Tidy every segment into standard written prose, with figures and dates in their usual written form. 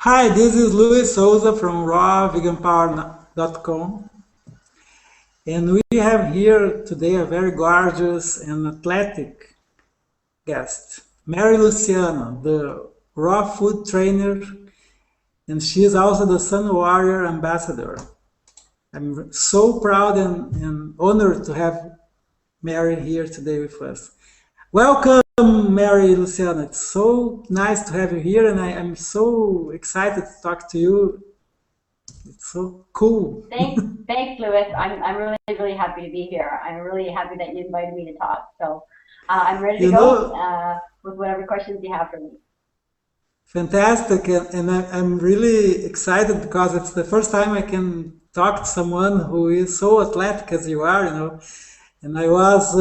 Hi, this is Luis Souza from rawveganpower.com, and we have here today a very gorgeous and athletic guest, Mary Luciano, the raw food trainer, and she is also the Sun Warrior ambassador. I'm so proud and honored to have Mary here today with us. Welcome, Mary Luciano. It's so nice to have you here, and I am so excited to talk to you. It's so cool. Thanks, Louis. I'm really happy to be here. I'm really happy that you invited me to talk. So I'm ready to You go know, with whatever questions you have for me. fantastic, and I'm really excited because it's the first time I can talk to someone who is so athletic as you are, And I was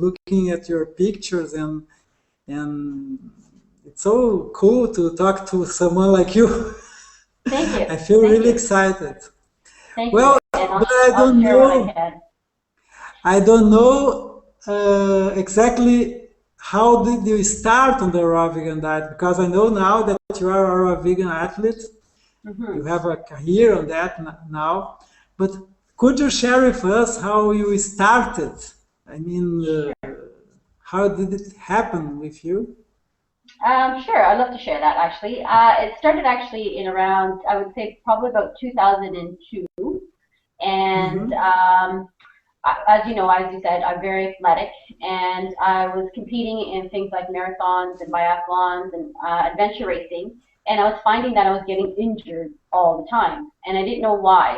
looking at your pictures, and it's so cool to talk to someone like you. Thank you. I feel Thank really you. excited. Thank you. Well, And but I I'll don't share what I know. can. I don't know exactly how did you start on the raw vegan diet because I know now that you are a raw vegan athlete. You Hmm. have a career on that now. But could you share with us how you started? I mean, how did it happen with you? Sure. I'd love to share that actually. It started actually in around, I would say probably about 2002. And Hmm. as you know, as you said, I'm very athletic, and I was competing in things like marathons and biathlons and adventure racing, and I was finding that I was getting injured all the time, and I didn't know why.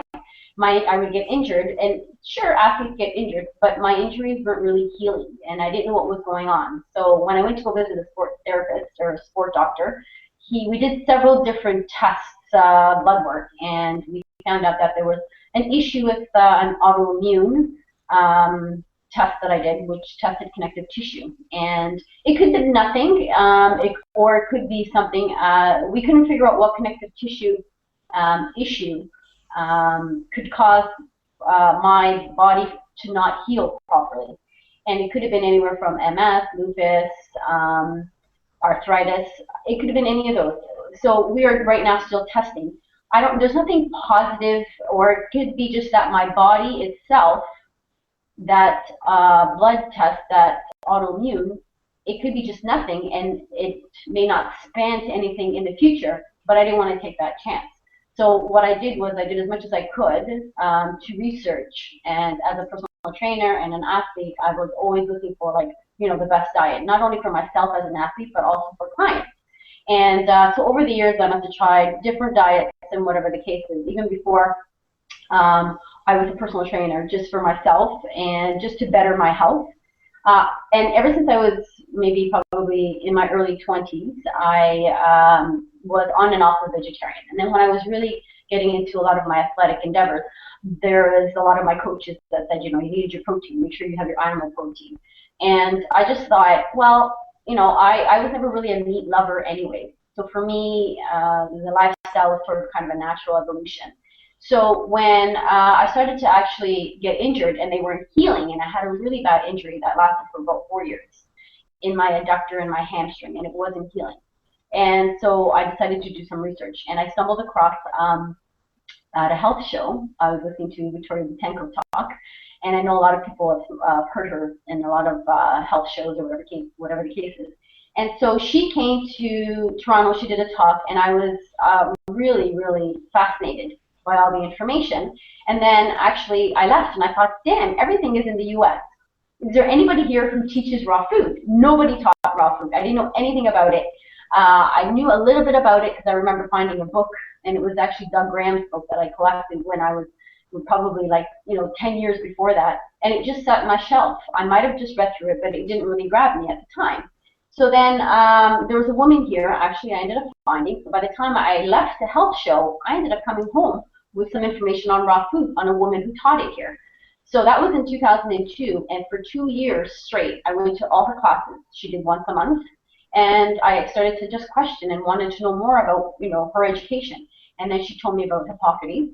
I would get injured, and sure, athletes get injured, but my injuries weren't really healing, and I didn't know what was going on. So when I went to go visit a sports therapist or a sport doctor, we did several different tests, blood work, and we found out that there was an issue with an autoimmune test that I did, which tested connective tissue. And it could be nothing, or it could be something. We couldn't figure out what connective tissue issue could cause my body to not heal properly. And it could have been anywhere from MS, lupus, arthritis. It could have been any of those. So we are right now still testing. I don't. There's nothing positive, or it could be just that my body itself, that blood test, that autoimmune, it could be just nothing, and it may not span to anything in the future. But I didn't want to take that chance. So what I did was I did as much as I could to research. And as a personal trainer and an athlete, I was always looking for the best diet, not only for myself as an athlete, but also for clients. And so over the years, I must have tried different diets and whatever the case is, even before I was a personal trainer, just for myself and just to better my health. And ever since I was maybe probably in my early 20s, I was on and off a vegetarian. And then when I was really getting into a lot of my athletic endeavors, there was a lot of my coaches that said, you need your protein, make sure you have your animal protein. And I just thought, well, I was never really a meat lover anyway. So for me, the lifestyle was sort of kind of a natural evolution. So when I started to actually get injured and they weren't healing, and I had a really bad injury that lasted for about 4 years in my adductor and my hamstring, and it wasn't healing. And so I decided to do some research, and I stumbled across at a health show. I was listening to Victoria Butenko talk, and I know a lot of people have heard her in a lot of health shows or whatever the case is. And so she came to Toronto. She did a talk, and I was really fascinated by all the information. And then actually I left, and I thought, damn, everything is in the U.S. Is there anybody here who teaches raw food? Nobody taught raw food. I didn't know anything about it. I knew a little bit about it because I remember finding a book, and it was actually Doug Graham's book that I collected when I was probably 10 years before that, and it just sat on my shelf. I might have just read through it, but it didn't really grab me at the time. So then there was a woman here, actually, I ended up finding. So by the time I left the health show, I ended up coming home with some information on raw food on a woman who taught it here. So that was in 2002, and for 2 years straight, I went to all her classes. She did once a month, and I started to just question and wanted to know more about, her education. And then she told me about Hippocrates,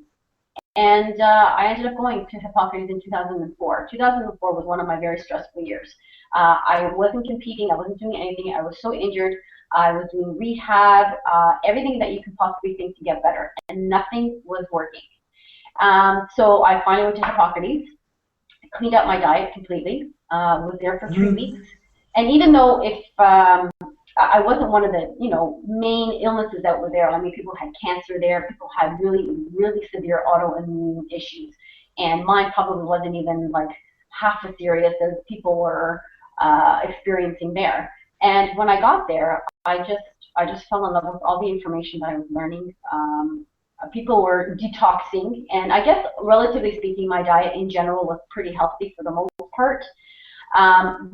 and I ended up going to Hippocrates in 2004. 2004 was one of my very stressful years. I wasn't competing. I wasn't doing anything. I was so injured. I was doing rehab, everything that you could possibly think to get better, and nothing was working. So I finally went to Hippocrates, cleaned up my diet completely, was there for 3 weeks. Mhm. And even though if I wasn't one of the, main illnesses that were there. I mean, people had cancer there. People had really, really severe autoimmune issues. And mine probably wasn't even like half as serious as people were experiencing there. And when I got there, I just fell in love with all the information that I was learning. People were detoxing, and I guess relatively speaking, my diet in general was pretty healthy for the most part.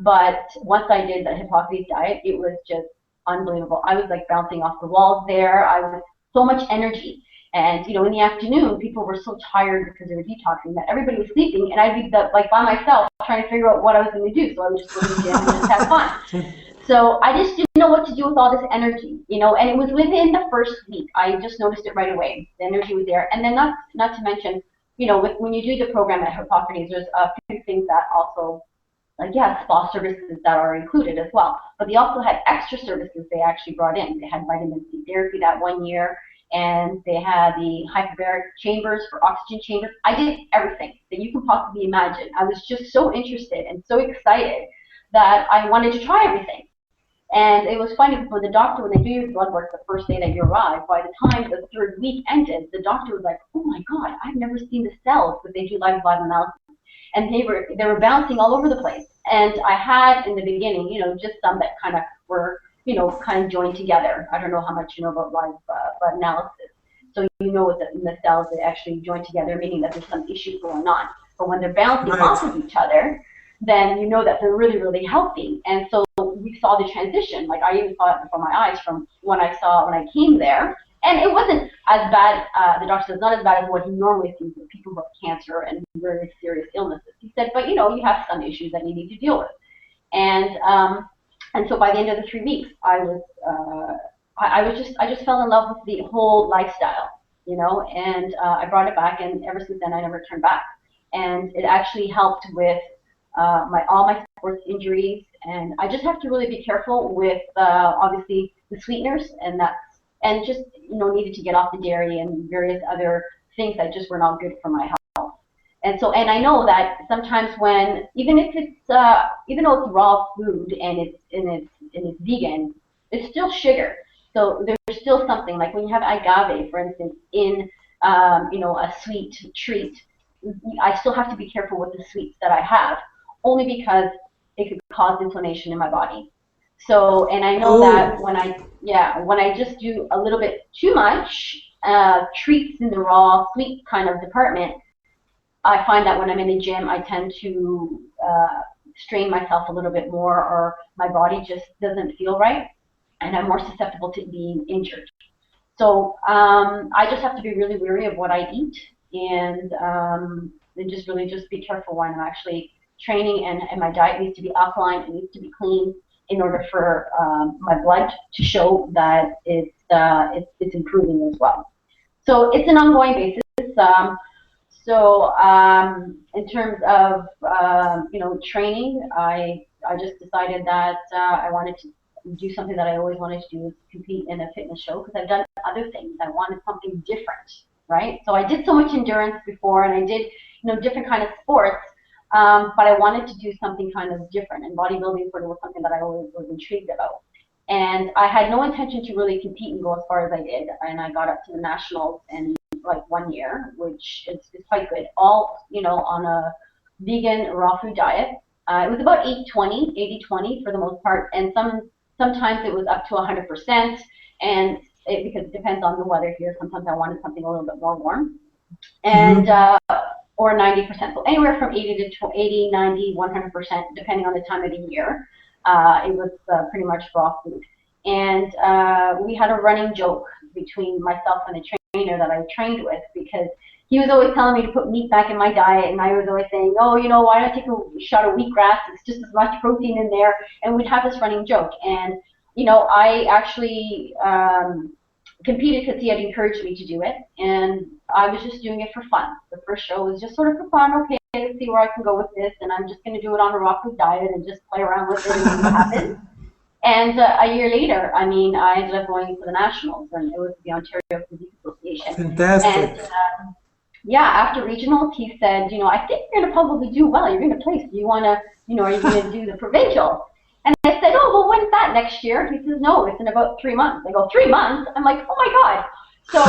But once I did the Hippocrates diet, it was just unbelievable. I was like bouncing off the walls there. I was so much energy. And in the afternoon, people were so tired because they were detoxing that everybody was sleeping, and I'd be like by myself trying to figure out what I was going to do. So I would just go to the gym and just have fun. So I just didn't know what to do with all this energy. And it was within the first week. I just noticed it right away. The energy was there, and then not to mention, when you do the program at Hippocrates, there's a few things that also like spa services that are included as well. But they also had extra services they actually brought in. They had vitamin C therapy that one year, and they had the hyperbaric chambers for oxygen chambers. I did everything that you can possibly imagine. I was just so interested and so excited that I wanted to try everything. And it was funny for the doctor, when they do your blood work the first day that you arrive, by the time the third week ended, the doctor was like, oh my God, I've never seen the cells, but they do live blood analysis. And they were bouncing all over the place. And I had in the beginning, just some that kind of were, kind of joined together. I don't know how much you know about live blood analysis. So with the cells, they actually join together, meaning that there's some issues going on. But when they're bouncing Right. off of each other, then you know that they're really, really healthy. And so we saw the transition. Like I even saw it before my eyes from when I came there. And it wasn't as bad, the doctor says, not as bad as what he normally sees with people who have cancer and very serious illnesses. He said, but you have some issues that you need to deal with. And so by the end of the 3 weeks, I just fell in love with the whole lifestyle. And I brought it back, and ever since then, I never turned back. And it actually helped with all my sports injuries, and I just have to really be careful with obviously the sweeteners, and just needed to get off the dairy and various other things that just were not good for my health. And I know that sometimes when even though it's raw food and it's vegan, it's still sugar. So there's still something like when you have agave, for instance, in a sweet treat. I still have to be careful with the sweets that I have, only because it could cause inflammation in my body. So, and I know that Oh, when I just do a little bit too much treats in the raw sweet kind of department, I find that when I'm in the gym, I tend to strain myself a little bit more, or my body just doesn't feel right, and I'm more susceptible to being injured. So I just have to be really wary of what I eat, and just really just be careful when I'm actually training, and my diet needs to be alkaline, it needs to be clean in order for my blood to show that it's improving as well. So it's an ongoing basis. In terms of training, I just decided that I wanted to do something that I always wanted to do, is compete in a fitness show, because I've done other things. I wanted something different, right? So I did so much endurance before, and I did different kind of sports, but I wanted to do something kind of different. And bodybuilding sort of was something that I always was intrigued about. And I had no intention to really compete and go as far as I did. And I got up to the nationals in like 1 year, which is quite good. All on a vegan raw food diet. It was about 80-20 for the most part, and sometimes it was up to 100%, and because it depends on the weather here. Sometimes I wanted something a little bit more warm, and mhm. or 90%. So anywhere from 80 to 80, 90, 100%, depending on the time of the year. It was pretty much raw food. And we had a running joke between myself and the trainer that I trained with, because he was always telling me to put meat back in my diet, and I was always saying, oh, why not take a shot of wheatgrass? It's just as much protein in there. And we'd have this running joke. And, I actually competed because he had encouraged me to do it, and I was just doing it for fun. The first show was just sort of for fun. Okay, let's see where I can go with this, and I'm just going to do it on a raw food diet and just play around with it and see what happens. And a year later, I mean, I ended up going to the nationals, and it was the Ontario Physique Association. And Fantastic. yeah, after regionals, he said, I think you're going to probably do well. You're going to place. Do you want to, are you going to do the provincial? And I said, oh, well, when's that next year? He says, no, it's in about 3 months. I go, 3 months? I'm like, oh my God. So,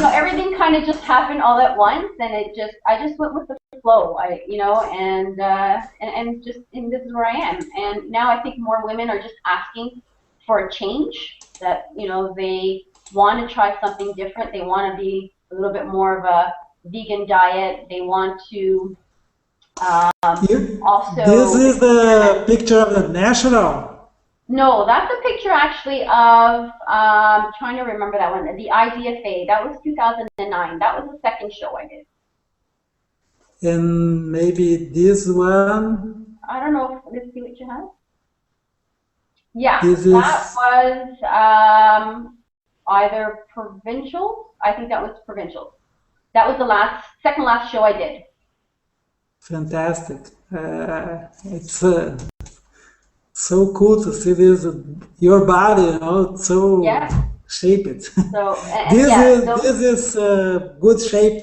everything kind of just happened all at once, and I just went with the flow, and this is where I am. And now I think more women are just asking for a change, that, they want to try something different. They want to be a little bit more of a vegan diet. They want to This also is the experiment. picture of the national. No, that's a picture actually of, trying to remember that one, the IDFA. That was 2009. That was the second show I did. And maybe this one. I don't know if, let's see what you have. Yeah, This that is was either provincial. I think that was provincial. That was the second last show I did. fantastic. It's so cool to see this, your body, so Yeah. shaped. So, and This yeah, is those. this is good shape.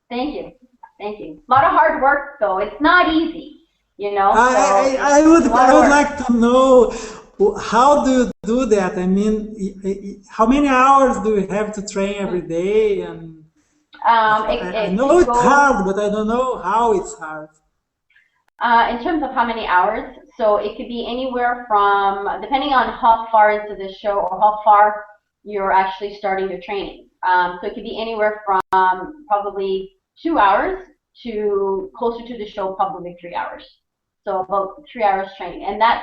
Thank you, thank you. A lot of hard work, though. It's not easy, So I would it's a lot of work. like to know how do you do that? I mean, how many hours do you have to train every Mm. day? And I know It it's goes hard, but I don't know how it's hard. in terms of how many hours. So it could be anywhere from, depending on how far into the show or how far you're actually starting your training. So it could be anywhere from probably 2 hours to closer to the show, probably 3 hours. So about 3 hours training, and that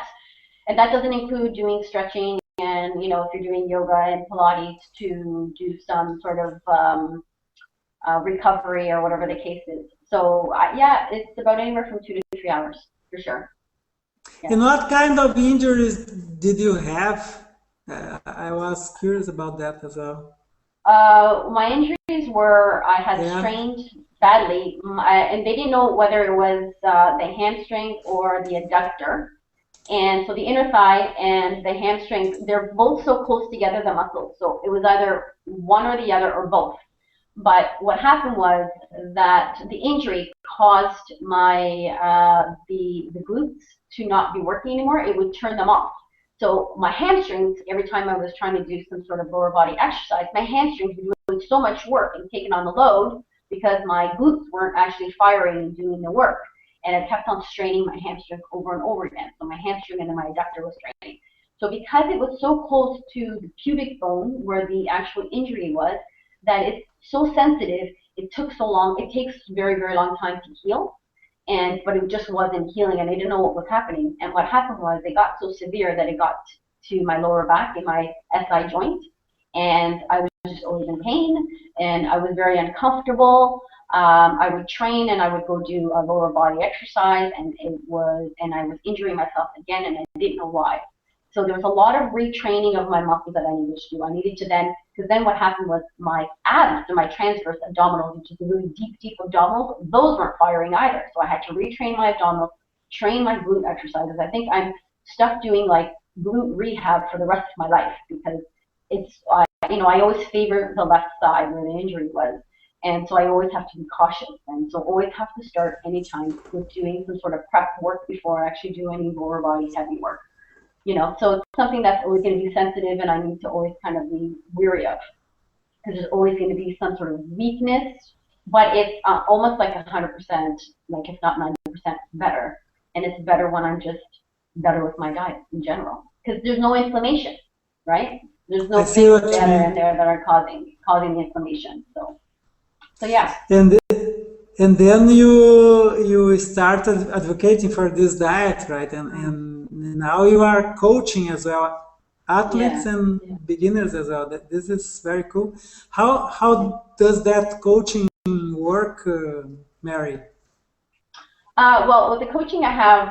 doesn't include doing stretching and if you're doing yoga and Pilates to do some sort of recovery or whatever the case is. So yeah, it's about anywhere from 2 to 3 hours for sure. Yeah. And what kind of injuries did you have? I was curious about that as well. My injuries were I had Yeah. strained badly, and they didn't know whether it was the hamstring or the adductor. And so the inner thigh and the hamstring, they're both so close together, the muscles. So it was either one or the other or both. But what happened was that the injury caused the glutes to not be working anymore. It would turn them off. So my hamstrings, every time I was trying to do some sort of lower body exercise, my hamstrings were doing so much work and taking on the load because my glutes weren't actually firing and doing the work. And it kept on straining my hamstring over and over again. So my hamstring and then my adductor was straining. So because it was so close to the pubic bone where the actual injury was, that it's so sensitive, it took so long, it takes very, very long time to heal. But it just wasn't healing, and I didn't know what was happening. And what happened was it got so severe that it got to my lower back in my SI joint, and I was just always in pain, and I was very uncomfortable. I would train and I would go do a lower body exercise, and I was injuring myself again, and I didn't know why. So there was a lot of retraining of my muscles that I needed to do. I needed to because then what happened was my abs and my transverse abdominals, which is the really deep, deep abdominals, those weren't firing either. So I had to retrain my abdominals, train my glute exercises. I think I'm stuck doing like glute rehab for the rest of my life because I always favor the left side where the injury was. And so I always have to be cautious. And so always have to start anytime with doing some sort of prep work before I actually do any lower body heavy work. So it's something that's always going to be sensitive and I need to always kind of be weary of because there's always going to be some sort of weakness, but it's almost like 100%, like if not 90% better. And it's better when I'm just better with my diet in general because there's no inflammation, right? There's I no see things what you that are in mean. there that are causing the inflammation. So yeah. And and then you started advocating for this diet, right? And now you are coaching as well, athletes Yeah. and beginners as well. This is very cool. How does that coaching work, Mary? Well, with the coaching I have,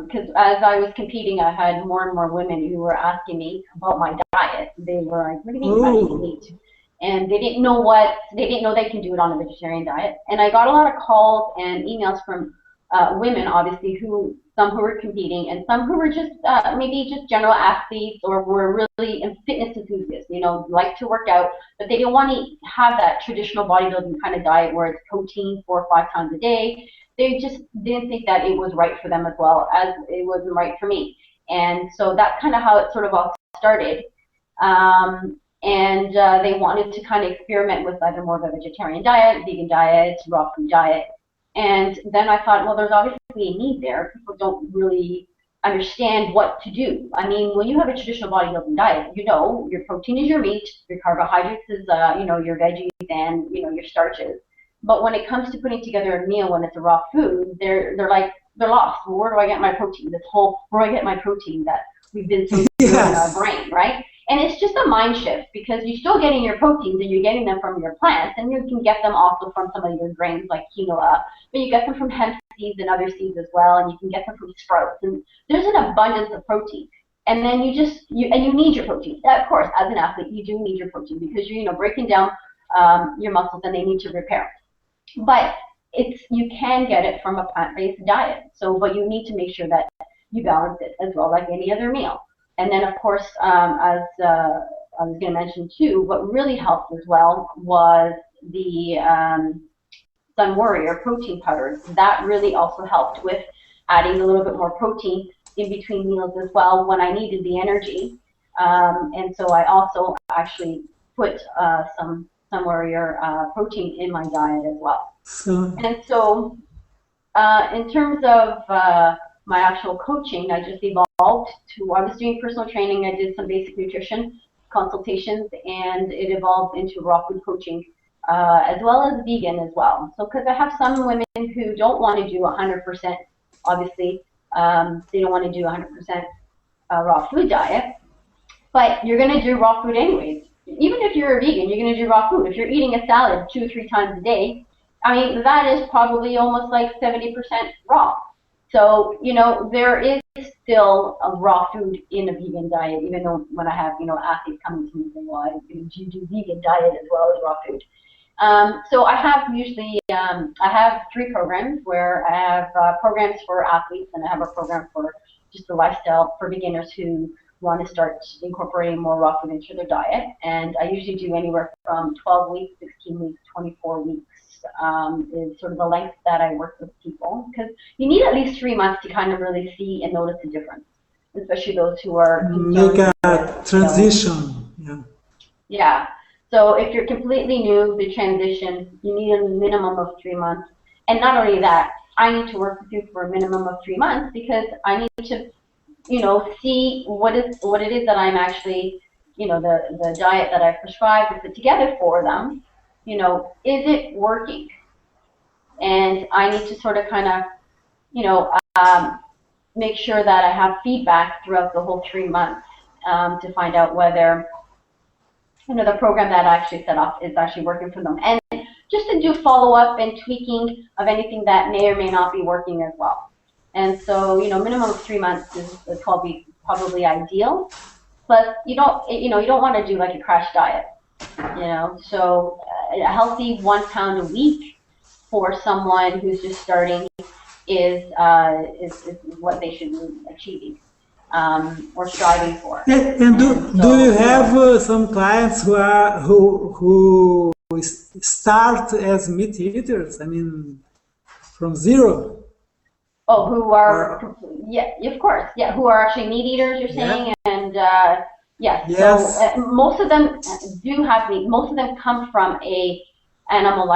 because as I was competing, I had more and more women who were asking me about my diet. They were like, "What do you mean? How do you Oh, eat?" And they didn't know they can do it on a vegetarian diet. And I got a lot of calls and emails from women, obviously, some who were competing and some who were just maybe just general athletes or were really fitness enthusiasts, like to work out, but they didn't want to have that traditional bodybuilding kind of diet where it's protein 4 or 5 times a day. They just didn't think that it was right for them as well as it wasn't right for me. And so that's kind of how it sort of all started. And they wanted to kind of experiment with either more of a vegetarian diet, vegan diet, raw food diet. And then I thought, well, there's obviously a need there. People don't really understand what to do. I mean, when you have a traditional bodybuilding diet, your protein is your meat, your carbohydrates is, your veggies and, your starches. But when it comes to putting together a meal when it's a raw food, they're lost. Well, where do I get my protein? Where do I get my protein that we've been so in our brain, right? And it's just a mind shift because you're still getting your proteins and you're getting them from your plants, and you can get them also from some of your grains like quinoa, but you get them from hemp seeds and other seeds as well, and you can get them from sprouts. And there's an abundance of protein. And then you need your protein. Of course, as an athlete, you do need your protein because you're breaking down your muscles and they need to repair. But you can get it from a plant-based diet. But you need to make sure that you balance it as well, like any other meal. And then, of course, as I was going to mention too, what really helped as well was the Sun Warrior protein powder. That really also helped with adding a little bit more protein in between meals as well when I needed the energy. And so I also actually put some Sun Warrior protein in my diet as well. And so in terms of my actual coaching, I just evolved to, I was doing personal training, I did some basic nutrition consultations, and it evolved into raw food coaching, as well as vegan as well. So because I have some women who don't want to do 100%, obviously, they don't want to do 100% raw food diet, but you're going to do raw food anyways. Even if you're a vegan, you're going to do raw food. If you're eating a salad 2 or 3 times a day, I mean, that is probably almost like 70% raw. So, there is still a raw food in a vegan diet, even though when I have, athletes coming to me saying, well, do you do vegan diet as well as raw food? So I have usually, I have 3 programs where I have programs for athletes, and I have a program for just the lifestyle for beginners who want to start incorporating more raw food into their diet. And I usually do anywhere from 12 weeks, 16 weeks, 24 weeks. Is sort of the length that I work with people, because you need at least 3 months to kind of really see and notice a difference, especially those who are make a transition. Yeah. So if you're completely new, the transition, you need a minimum of 3 months. And not only that, I need to work with you for a minimum of 3 months because I need to, see what it is that I'm actually, the diet that I prescribed and put together for them. Is it working? And I need to sort of kind of, make sure that I have feedback throughout the whole 3 months to find out whether, the program that I actually set up is actually working for them. And just to do follow-up and tweaking of anything that may or may not be working as well. And so, minimum of 3 months is 12 weeks probably ideal. But you don't want to do like a crash diet. So a healthy 1 pound a week for someone who's just starting is what they should be achieving or striving for. And do you have some clients who start as meat eaters? I mean, from zero. Oh, who are of course, who are actually meat eaters? You're saying, and yes. So most of them do have meat. Most of them come from an animal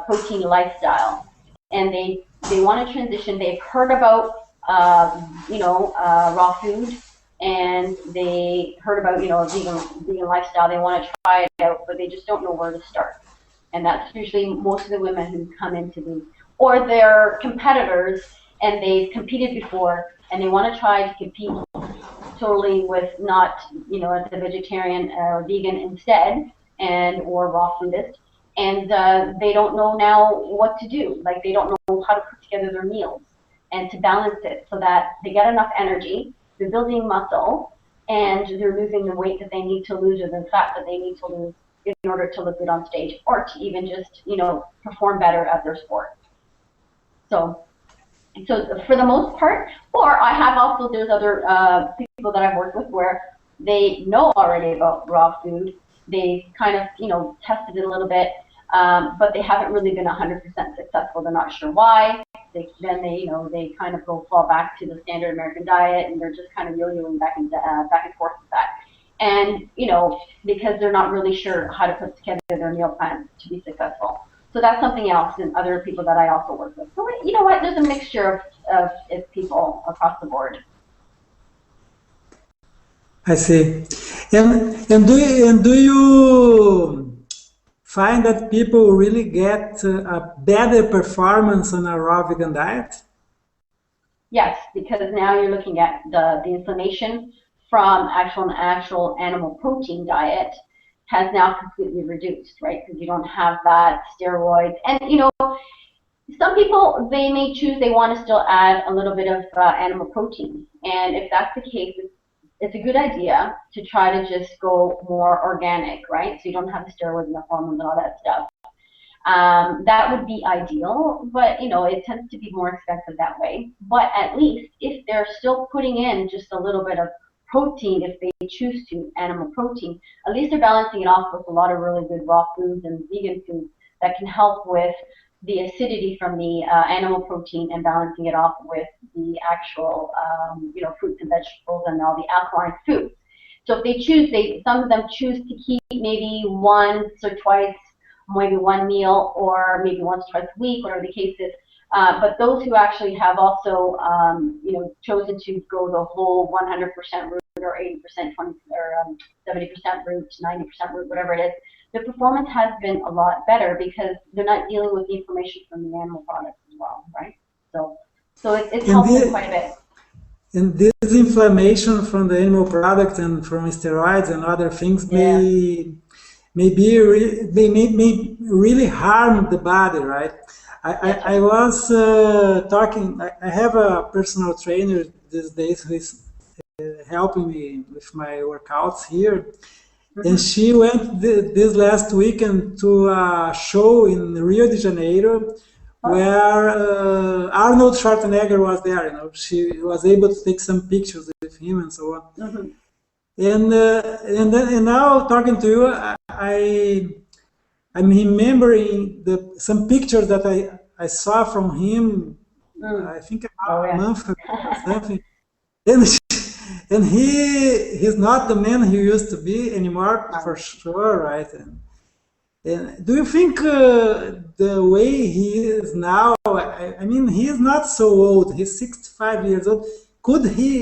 protein lifestyle, and they want to transition. They've heard about raw food, and they heard about vegan lifestyle. They want to try it out, but they just don't know where to start. And that's usually most of the women who come into these, or they're competitors and they've competed before and they want to try to compete totally with not, as a vegetarian or vegan instead, or raw foodist, and they don't know now what to do. Like, they don't know how to put together their meals and to balance it so that they get enough energy, they're building muscle, and they're losing the weight that they need to lose or the fat that they need to lose in order to look good on stage, or to even just, perform better at their sport. So so for the most part, or I have also, there's other people that I've worked with where they know already about raw food. They kind of, tested it a little bit, but they haven't really been 100% successful. They're not sure why. They kind of fall back to the standard American diet, and they're just kind of yo-yoing back and forth with that. And because they're not really sure how to put together their meal plan to be successful. So that's something else, and other people that I also work with. So you know what? There's a mixture of people across the board. I see. And do you find that people really get a better performance on a raw vegan diet? Yes, because now you're looking at the inflammation from actual animal protein diet has now completely reduced, right? Because you don't have that steroids, and some people, they may choose, they want to still add a little bit of animal protein. And if that's the case, it's a good idea to try to just go more organic, right? So you don't have the steroids and the hormones and all that stuff. That would be ideal, but it tends to be more expensive that way. But at least if they're still putting in just a little bit of protein, if they choose to, animal protein, at least they're balancing it off with a lot of really good raw foods and vegan foods that can help with the acidity from the animal protein and balancing it off with the actual, fruits and vegetables and all the alkaline foods. So if they choose, some of them choose to keep maybe once or twice, maybe one meal, or maybe once or twice a week, whatever the case is. But those who actually have also, chosen to go the whole 100% route or 80%, 20 or 70% route, 90% route, whatever it is, the performance has been a lot better because they're not dealing with the inflammation from the animal products as well, right? So it's And helped them the, quite a bit. and this inflammation from the animal products and from steroids and other things Yeah. may really harm the body, right? That's I right. was talking. I have a personal trainer these days who is helping me with my workouts here, and Mm-hmm. she went this last weekend to a show in Rio de Janeiro Oh. where Arnold Schwarzenegger was there. She was able to take some pictures with him and so on. Mm-hmm. And now talking to you, I'm remembering some pictures that I saw from him. Mm. I think Oh about a yeah. month ago or something. And and he's not the man he used to be anymore for Um, sure, right? And do you think the way he is now? I mean, he is not so old. He's 65 years old. Could he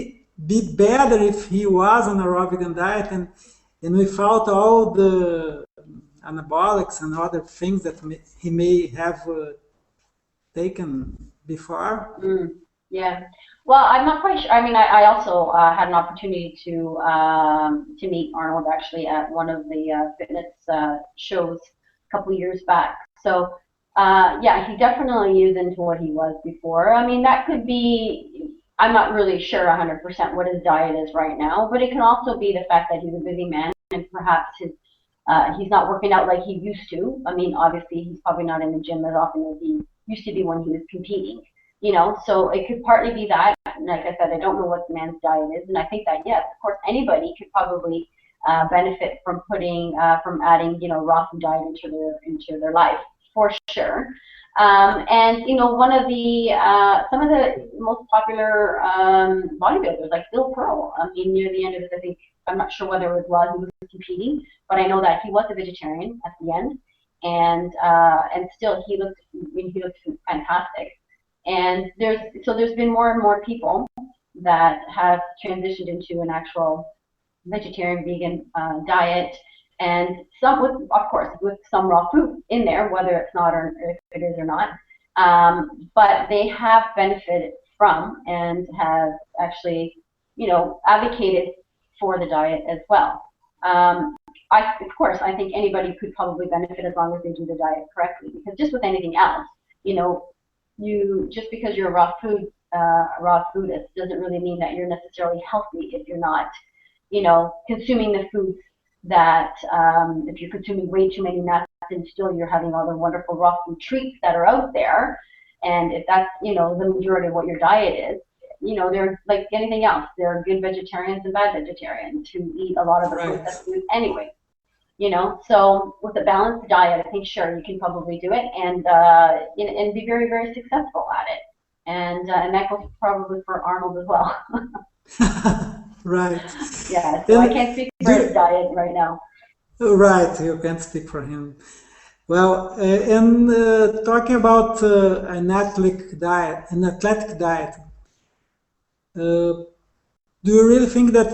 be better if he was on a raw vegan diet and without all the anabolics and other things that he may have taken before? Mm, yeah. Well, I'm not quite sure. I mean, I also had an opportunity to meet Arnold actually at one of the fitness shows a couple years back. So yeah, he definitely is into what he was before. I mean, that could be. I'm not really sure 100% what his diet is right now, but it can also be the fact that he's a busy man and perhaps he's not working out like he used to. I mean, obviously, he's probably not in the gym as often as he used to be when he was competing. So it could partly be that. And like I said, I don't know what the man's diet is, and I think that yes, of course, anybody could probably benefit from from adding raw food diet into their life for sure. And one of the some of the most popular bodybuilders, like Bill Pearl. I mean, near the end of it, I think I'm not sure whether it was while he was competing, but I know that he was a vegetarian at the end, and still he looked fantastic. And there's been more and more people that have transitioned into an actual vegetarian vegan diet, and some with, of course, with some raw food in there, whether it's not or if it is or not. But they have benefited from and have actually, advocated for the diet as well. Of course, I think anybody could probably benefit as long as they do the diet correctly, because just with anything else, you know, you just because you're a raw foodist doesn't really mean that you're necessarily healthy if you're not, consuming the foods that if you're consuming way too many nuts and still you're having all the wonderful raw food treats that are out there, And if that's, the majority of what your diet is, they're like anything else. There are good vegetarians and bad vegetarians who eat a lot of the Right. processed food anyway. So with a balanced diet, I think sure you can probably do it and be very, very successful at it. And that goes probably for Arnold as well. Right. Yeah, so I And can't speak for his do diet right now. right, you can't speak for him. Well, and talking about an athletic diet, uh, do you really think that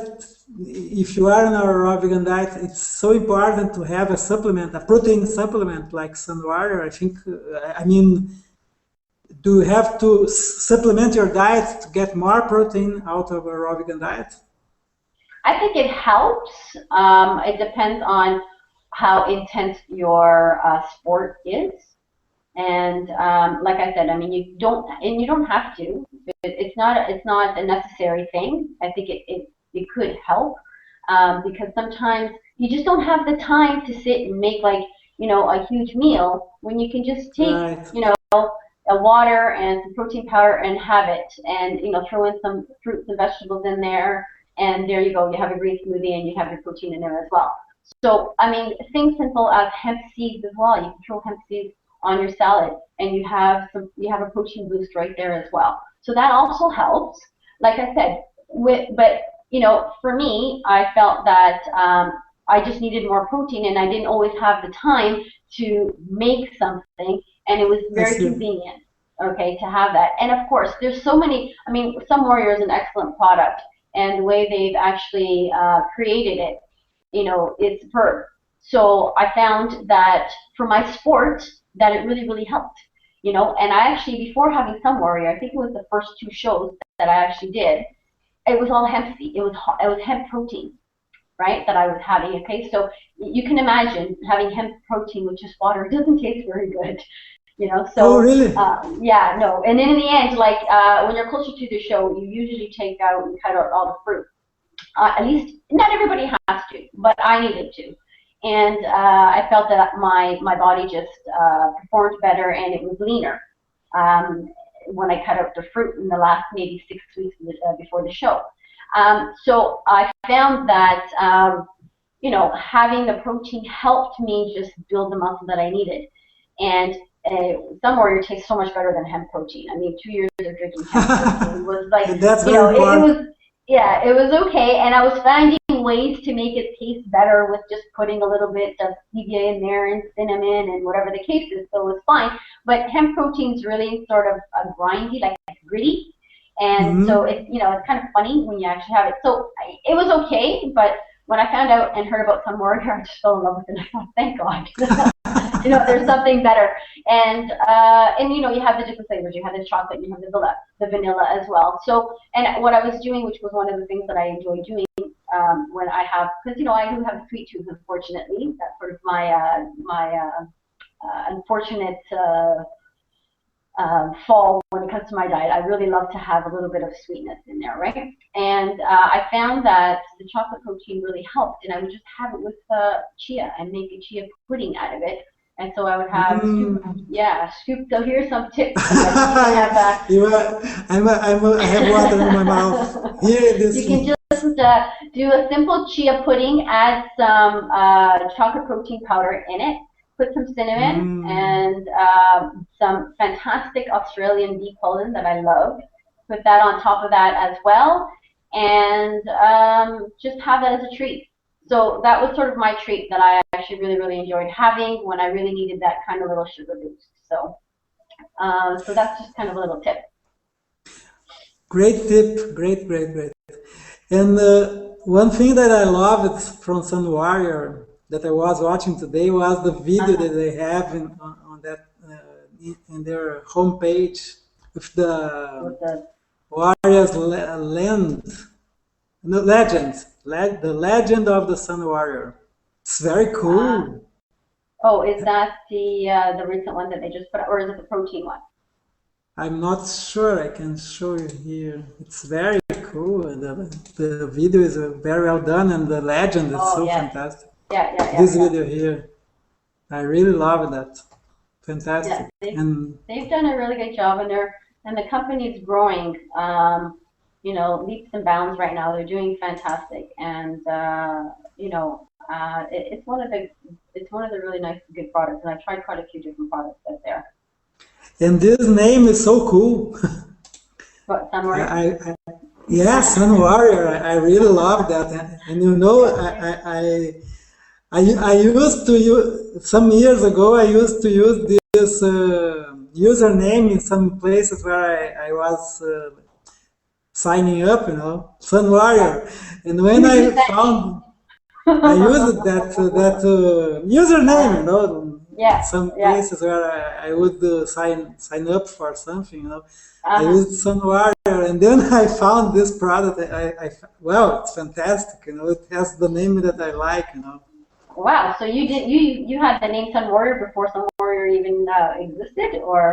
if you are on a vegan diet, it's so important to have a supplement, a protein supplement like Sunwire? I think, I mean, do you have to supplement your diet to get more protein out of a raw vegan diet? I think it helps. It depends on how intense your sport is. And like I said, I mean, you don't have to. It's not a necessary thing. I think it could help because sometimes you just don't have the time to sit and make like a huge meal when you can just take Right. a water and some protein powder and have it, and throw in some fruits and vegetables in there, and there you go. You have a green smoothie and you have your protein in there as well. So I mean, things simple as hemp seeds as well. You can throw hemp seeds on your salad, and you have a protein boost right there as well. So that also helps. Like I said, but for me, I felt that I just needed more protein, and I didn't always have the time to make something, and it was I very see. convenient. Okay, to have that, and of course, there's so many. I mean, Some Warrior is an excellent product, and the way they've actually created it, it's superb. So I found that for my sport, that it really, really helped. And I actually, before having Sun Warrior, I think it was the first two shows that I actually did, it was all hemp seed. It was hemp protein, right, that I was having. Okay, so you can imagine having hemp protein with just water doesn't taste very good. Oh, So really? yeah, no. And then in the end, like when you're closer to the show, you usually take out and cut out all the fruit. At least not everybody has to, but I needed to. And I felt that my body just performed better and it was leaner um, when I cut out the fruit in the last maybe 6 weeks before the show. So I found that having the protein helped me just build the muscle that I needed. And Sun Warrior tastes so much better than hemp protein. I mean, 2 years of drinking hemp protein was like, And that's very it important. was, yeah, it was okay. And I was finding ways to make it taste better with just putting a little bit of stevia in there and cinnamon and whatever the case is. So it was fine. But hemp protein's really sort of grindy, like gritty. And so Hmm. it's kind of funny when you actually have it. So it was okay, but when I found out and heard about Sun Warrior, I just fell in love with it. I thought, thank God. There's something better. And you have the different flavors. You have the chocolate, and you have the vanilla as well. So, and what I was doing, which was one of the things that I enjoy doing when I have, because I do have a sweet tooth, unfortunately. That's sort of my unfortunate fall when it comes to my diet. I really love to have a little bit of sweetness in there, right? And I found that the chocolate protein really helped, and I would just have it with chia and make a chia pudding out of it. And so I would have scoop, Mm. yeah, scoop. So here's some tips for that. You can have You are, I have water in my mouth. Here it you is. can just do a simple chia pudding, add some chocolate protein powder in it, put some cinnamon Mm. and some fantastic Australian bee pollen that I love. Put that on top of that as well, and just have that as a treat. So that was sort of my treat that I actually really, really enjoyed having when I really needed that kind of little sugar boost. So that's just kind of a little tip. Great tip. Great, great, great. And one thing that I loved from Sun Warrior that I was watching today was the video Uh-huh. that they have on that in their homepage with the With the Warriors land, no, legend, the legend of the Sun Warrior. It's very uh, cool. oh, is that the recent one that they just put out, or is it the protein one? I'm not sure I can show you here. It's very cool. The video is very well done and the legend is Oh so yes, fantastic. yeah, yeah, yeah, This yeah. video here, I really love that. Yeah, fantastic. And they've done a really good job, and the company's growing. Leaps and bounds right now. They're doing fantastic, and it's one of the really nice, good products. And I've tried quite a few different products out there. this name is so cool. But Sun I, Warrior. I, I yes, Sun Warrior. I really love that. And you know, Thank you. I used to use some years ago. I used to use this username in some places where I was signing up. Sun Yeah, Warrior. And you when would I use that found I used that username, uh, in yeah, some yeah. places where I would sign up for something. I Uh-huh. used Sun Warrior, and then I found this product. Well, it's fantastic. It has the name that I like. Wow. So you had the name Sun Warrior before Sun Warrior even existed, or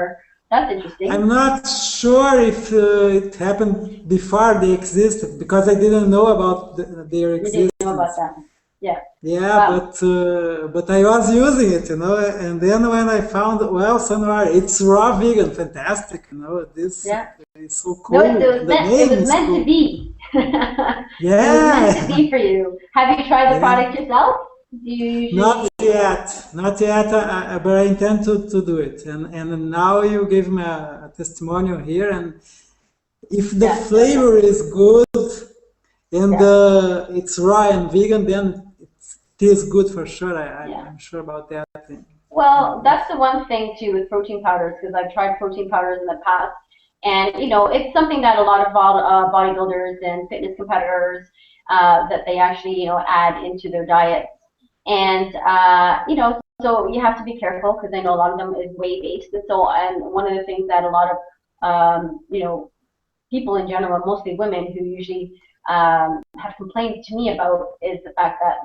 that's interesting. I'm not sure if it happened before they existed because I didn't know about their You didn't know about existence. that. Yeah. Yeah, Wow. but I was using it. And then when I found, well, sunrise, it's raw vegan, fantastic. This Yeah. is so No, cool, and the it name was is meant to cool. be. It was meant to Yeah, be for you. Have you tried the yeah. product yourself? Do you Not usually? yet, not yet, but I intend to do it. And now you gave me a testimonial here, and if the Yeah. flavor is good and Yeah. it's raw and vegan, then it is good for sure. Yeah. I'm sure about that. Well, And if that's the one thing too with protein powders, because I've tried protein powders in the past, and it's something that a lot of bodybuilders and fitness competitors that they actually add into their diets, and so you have to be careful because I know a lot of them is whey based, and one of the things that a lot of people in general, mostly women, who usually have complained to me about is the fact that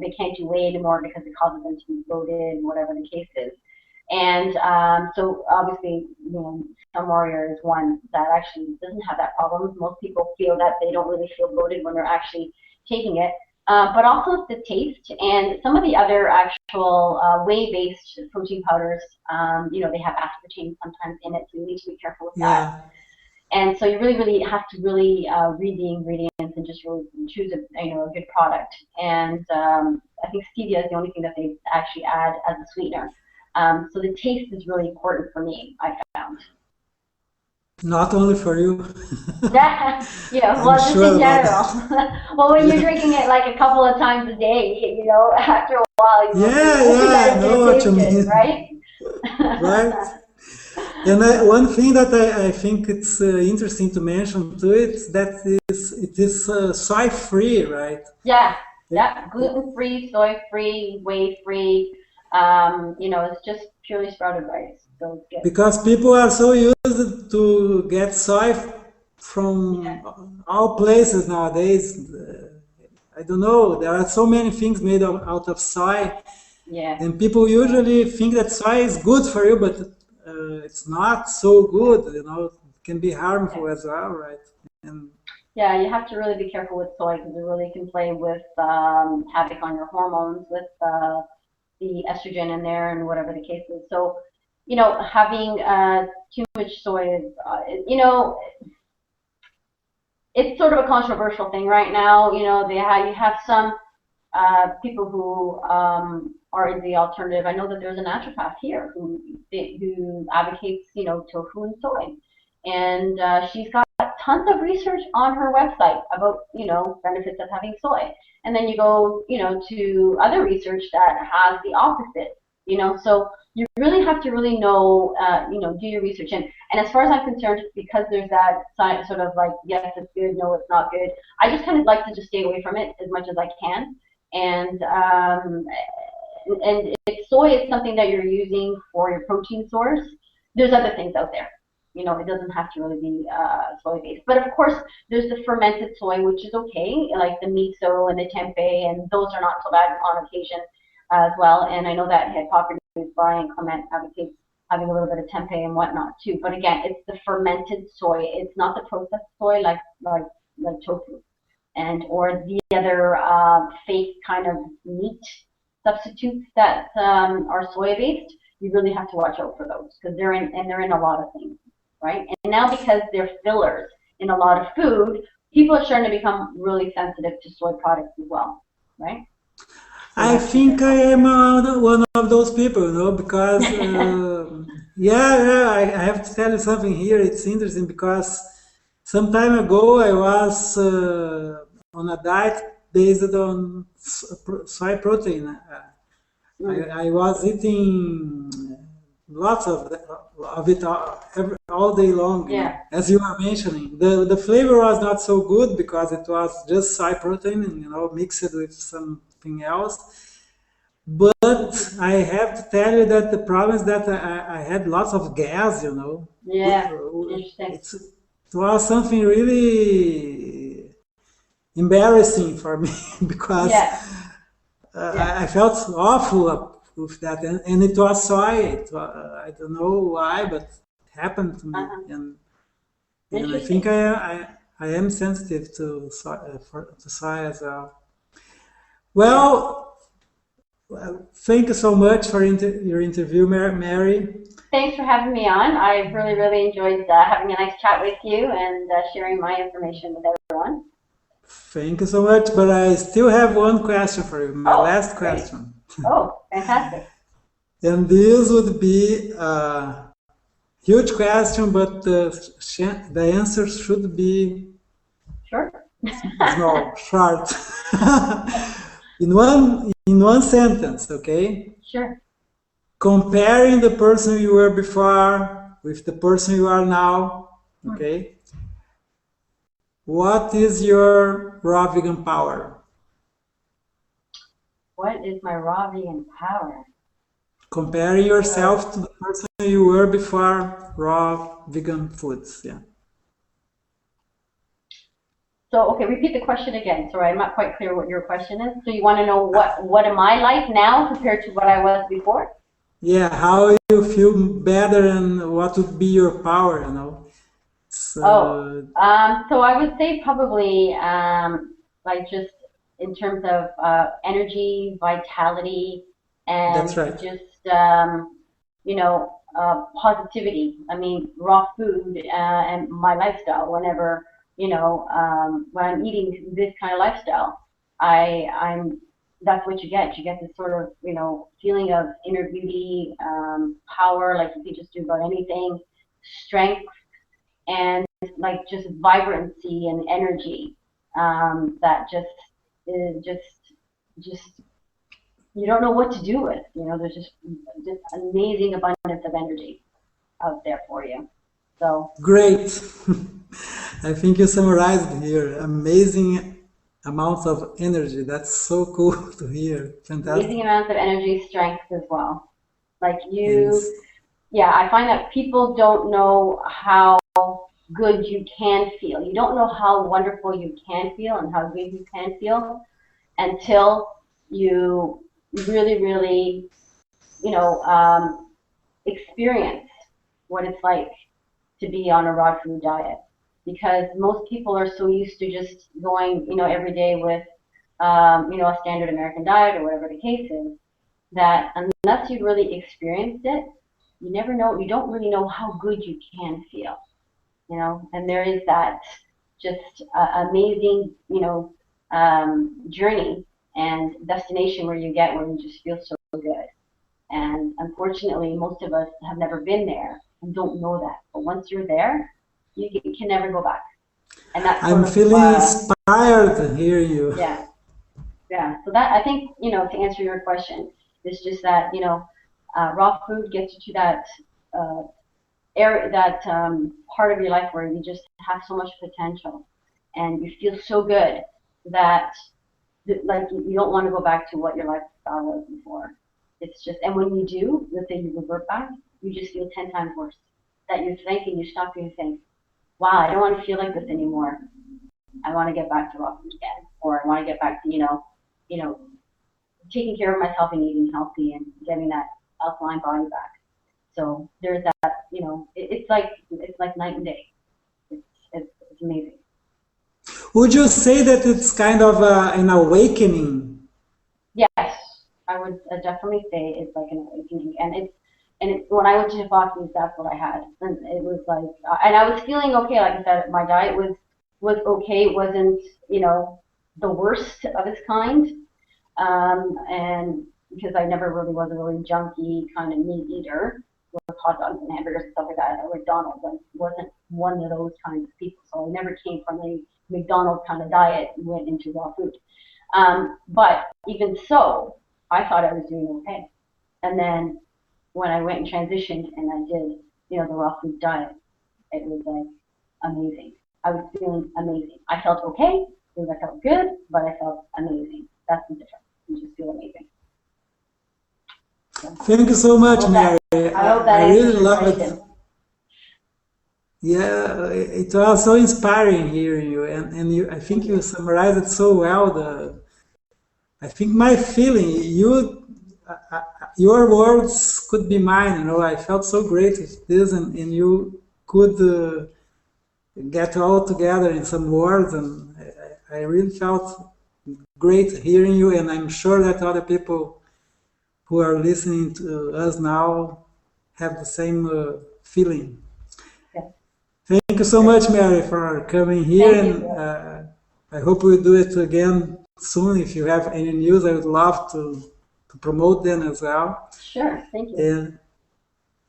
they can't do whey anymore because it causes them to be bloated, whatever the case is. And so obviously, some warrior is one that actually doesn't have that problem. Most people feel that they don't really feel bloated when they're actually taking it. But also the taste and some of the other actual whey-based protein powders, they have aspartame sometimes in it, so you need to be careful with that. yeah, And so you really, really have to really read the ingredients and just really choose a good product. And I think stevia is the only thing that they actually add as a sweetener. So the taste is really important for me, I found. not only for you. Yeah, I'm well, just sure in about general. that. Well, when you're Yeah, drinking it like a couple of times a day, after a while you yeah, really yeah. I gotta know get what you taste it, mean, right? right? And one thing that I think it's interesting to mention too, it's that it is soy free, right? Yeah, It, yeah, gluten free, soy free, whey free. It's just purely sprouted rice, so it's good. because people are so used to get soy Yeah, from all places nowadays. I don't know. There are so many things made out of soy, yeah, and people usually think that soy is good for you, but it's not so good. It can be yeah. harmful as well, right? And Yeah, you have to really be careful with soy because it really can play with havoc on your hormones with the estrogen in there and whatever the case is. So, having too much soy is, it's sort of a controversial thing right now. You have some people who are in the alternative. I know that there's a naturopath here who advocates, tofu and soy, and she's got tons of research on her website about benefits of having soy. And then you go, to other research that has the opposite. So you really have to really know, do your research. And as far as I'm concerned, because there's that science sort of like, yes, it's good, no, it's not good. I just kind of like to just stay away from it as much as I can and if soy is something that you're using for your protein source, there's other things out there. It doesn't have to really be soy based. But of course, there's the fermented soy, which is okay, like the miso and the tempeh, and those are not so bad on occasion as well. And I know that Hippocrates, Brian Clement advocates having a little bit of tempeh and whatnot too. But again, it's the fermented soy. It's not the processed soy like tofu and or the other fake kind of meat substitutes that are soy based. you really have to watch out for those because they're in a lot of things, right? And now because they're fillers in a lot of food, people are starting to become really sensitive to soy products as well, right? So you I have to be think I careful. am one of those people, because yeah, I have to tell you something here. It's interesting because some time ago I was on a diet based on soy protein. Mm. I was eating lots of it all day long, Yeah. as you were mentioning. The flavor was not so good because it was just soy protein, and, mixed with something else. But Hmm. I have to tell you that the problem is that I had lots of gas. Yeah. Interesting. It was something really embarrassing for me because Yeah. Yeah. I felt awful with that, and it was soy. I don't know why, but it happened to me, Uh-huh. and I think Interesting. I am sensitive to to soy as well. Yeah. Well, thank you so much for your interview, Mary. Thanks for having me on. I really, really enjoyed having a nice chat with you and sharing my information with everyone. Thank you so much. But I still have one question for you, my Oh, last great. question. Oh, fantastic. And this would be a huge question, but the answer should be Sure. small, short. In one sentence, okay? Sure. Comparing the person you were before with the person you are now, okay? What is your raw vegan power? What is my raw vegan power? Comparing Oh. yourself to the person you were before raw vegan foods. Yeah, So, okay, repeat the question again. Sorry, I'm not quite clear what your question is. So you want to know what am I like now compared to what I was before? yeah. How you feel better and what would be your power? Oh, So so I would say probably like just in terms of energy, vitality, that's and right. just positivity. I mean, raw food and my lifestyle. Whenever when I'm eating this kind of lifestyle, I'm that's what you get. You get this sort of feeling of inner beauty, power, like you can just do about anything, strength and like just vibrancy and energy that just is just you don't know what to do with. There's just amazing abundance of energy out there for you. So Great. I think you summarized here. Amazing amounts of energy. That's so cool to hear. amazing Fantastic. amounts of energy, strength as well. Like And yeah, I find that people don't know how good you can feel. You don't know how wonderful you can feel and how good you can feel until you really, really, you know, um, experience what it's like to be on a raw food diet. Because most people are so used to just going, every day with, a standard American diet or whatever the case is, that unless you really experienced it, you never know, you don't really know how good you can feel, and there is that just amazing, journey and destination where you get where you just feel so good. And unfortunately, most of us have never been there and don't know that. But once you're there, you can never go back. And that's I'm sort of, feeling inspired hearing you. yeah, yeah. So that I think, to answer your question, is just that, raw food gets you to that uh, area, that part of your life where you just have so much potential, and you feel so good that like you don't want to go back to what your lifestyle was before. It's just, and when you do, let's say you revert back, you just feel 10 times worse. That you think and you stop and you think, wow, I don't want to feel like this anymore. I want to get back to raw food again, or I want to get back to you know, taking care of myself and eating healthy and getting that alkaline body back. So there's that, it's like night and day. It's amazing. Would you say that it's kind of an awakening? Yes, I would definitely say it's like an awakening, and And when I went to Japanese, that's what I had, and it was like, and I was feeling okay. Like I said, my diet was okay. It wasn't, the worst of its kind, and because I never really was a really junky kind of meat eater with hot dogs and hamburgers and stuff like that at McDonald's. I wasn't one of those kinds of people, so I never came from a McDonald's kind of diet and went into raw food. But even so, I thought I was doing okay. And then when I went and transitioned and I did, the raw food diet, it was like amazing. I was feeling amazing. I felt okay. I felt good, but I felt amazing. That's the difference. You just feel amazing. So Thank you so I much, hope that Mary. I hope I that really answers your love it. question. Yeah, it was so inspiring hearing you, and I think Thank you you. summarized it so well. I think my feeling, your words could be mine. I felt so great with this, and you could get all together in some words, and I really felt great hearing you, and I'm sure that other people who are listening to us now have the same feeling. Yes, Thank you so great. much, Mary, for coming here, Thank you. and I hope we'll do it again soon. If you have any news, I would love to promote them as well. Sure. Thank you.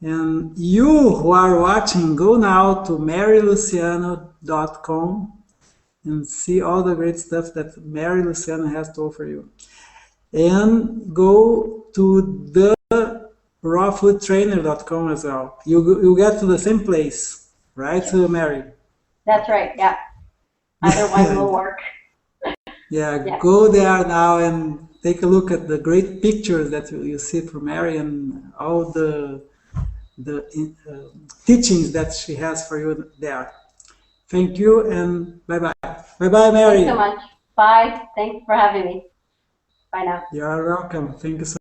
And you who are watching, go now to maryluciano.com and see all the great stuff that Mary Luciano has to offer you. And go to the rawfoodtrainer.com as well. You get to the same place, right, Yes, Mary? that's right. Yeah. Either one will work. Yeah, Yeah. go there now and take a look at the great pictures that you see from Mary and all the teachings that she has for you there. Thank you and bye bye. Bye bye, Thanks so Mary. much. Bye. Thanks for having me. Bye now. You are welcome. Thank you so